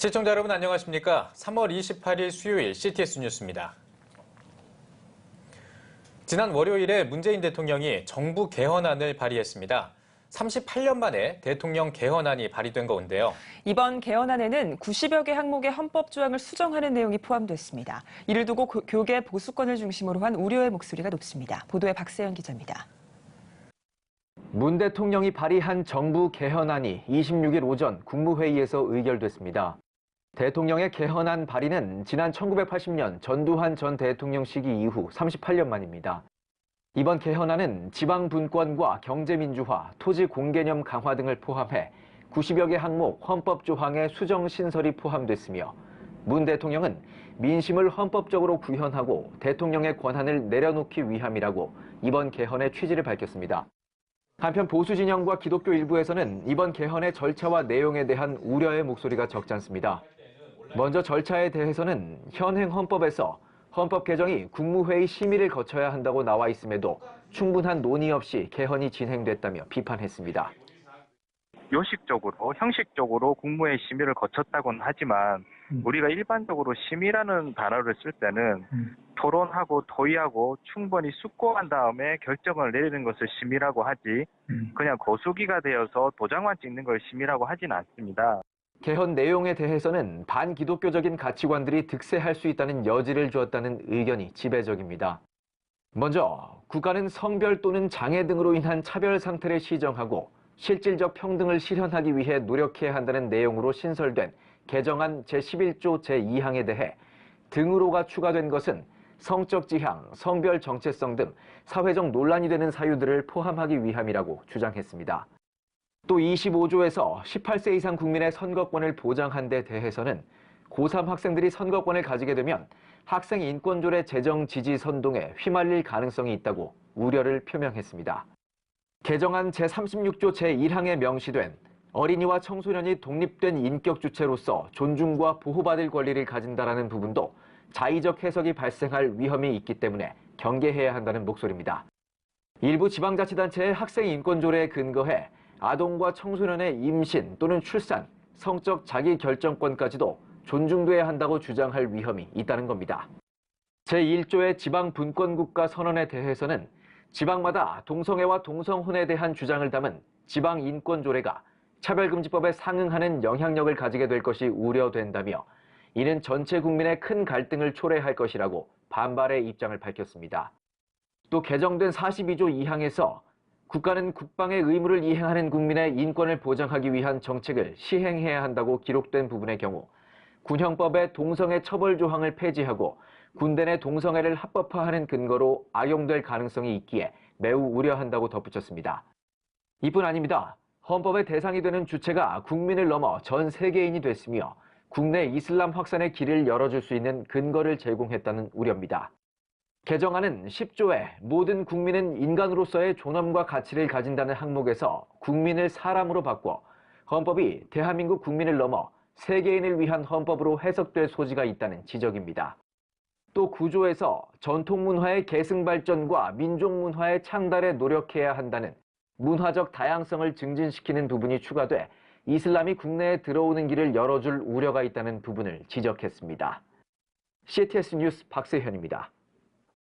시청자 여러분 안녕하십니까? 3월 28일 수요일 CTS 뉴스입니다. 지난 월요일에 문재인 대통령이 정부 개헌안을 발의했습니다. 38년 만에 대통령 개헌안이 발의된 가운데요. 이번 개헌안에는 90여 개 항목의 헌법 조항을 수정하는 내용이 포함됐습니다. 이를 두고 교계 보수권을 중심으로 한 우려의 목소리가 높습니다. 보도에 박세현 기자입니다. 문 대통령이 발의한 정부 개헌안이 26일 오전 국무회의에서 의결됐습니다. 대통령의 개헌안 발의는 지난 1980년 전두환 전 대통령 시기 이후 38년 만입니다. 이번 개헌안은 지방 분권과 경제민주화, 토지 공개념 강화 등을 포함해 90여 개 항목 헌법 조항의 수정 신설이 포함됐으며 문 대통령은 민심을 헌법적으로 구현하고 대통령의 권한을 내려놓기 위함이라고 이번 개헌의 취지를 밝혔습니다. 한편 보수 진영과 기독교 일부에서는 이번 개헌의 절차와 내용에 대한 우려의 목소리가 적지 않습니다. 먼저 절차에 대해서는 현행 헌법에서 헌법 개정이 국무회의 심의를 거쳐야 한다고 나와 있음에도 충분한 논의 없이 개헌이 진행됐다며 비판했습니다. 요식적으로, 형식적으로 국무회의 심의를 거쳤다고는 하지만 우리가 일반적으로 심의라는 단어를 쓸 때는 토론하고 토의하고 충분히 숙고한 다음에 결정을 내리는 것을 심의라고 하지 그냥 거수기가 되어서 도장만 찍는 걸 심의라고 하지는 않습니다. 개헌 내용에 대해서는 반기독교적인 가치관들이 득세할 수 있다는 여지를 주었다는 의견이 지배적입니다. 먼저 국가는 성별 또는 장애 등으로 인한 차별 상태를 시정하고 실질적 평등을 실현하기 위해 노력해야 한다는 내용으로 신설된 개정안 제11조 제2항에 대해 등으로가 추가된 것은 성적 지향, 성별 정체성 등 사회적 논란이 되는 사유들을 포함하기 위함이라고 주장했습니다. 또 25조에서 18세 이상 국민의 선거권을 보장한 데 대해서는 고3 학생들이 선거권을 가지게 되면 학생 인권조례 제정 지지 선동에 휘말릴 가능성이 있다고 우려를 표명했습니다. 개정안 제36조 제1항에 명시된 어린이와 청소년이 독립된 인격 주체로서 존중과 보호받을 권리를 가진다라는 부분도 자의적 해석이 발생할 위험이 있기 때문에 경계해야 한다는 목소리입니다. 일부 지방자치단체의 학생 인권조례에 근거해 아동과 청소년의 임신 또는 출산, 성적 자기결정권까지도 존중돼야 한다고 주장할 위험이 있다는 겁니다. 제1조의 지방분권국가 선언에 대해서는 지방마다 동성애와 동성혼에 대한 주장을 담은 지방인권조례가 차별금지법에 상응하는 영향력을 가지게 될 것이 우려된다며 이는 전체 국민의 큰 갈등을 초래할 것이라고 반발의 입장을 밝혔습니다. 또 개정된 42조 2항에서 국가는 국방의 의무를 이행하는 국민의 인권을 보장하기 위한 정책을 시행해야 한다고 기록된 부분의 경우 군형법의 동성애 처벌 조항을 폐지하고 군대 내 동성애를 합법화하는 근거로 악용될 가능성이 있기에 매우 우려한다고 덧붙였습니다. 이뿐 아닙니다. 헌법의 대상이 되는 주체가 국민을 넘어 전 세계인이 됐으며 국내 이슬람 확산의 길을 열어줄 수 있는 근거를 제공했다는 우려입니다. 개정안은 10조에 모든 국민은 인간으로서의 존엄과 가치를 가진다는 항목에서 국민을 사람으로 바꿔 헌법이 대한민국 국민을 넘어 세계인을 위한 헌법으로 해석될 소지가 있다는 지적입니다. 또 9조에서 전통문화의 계승발전과 민족문화의 창달에 노력해야 한다는 문화적 다양성을 증진시키는 부분이 추가돼 이슬람이 국내에 들어오는 길을 열어줄 우려가 있다는 부분을 지적했습니다. CTS 뉴스 박세현입니다.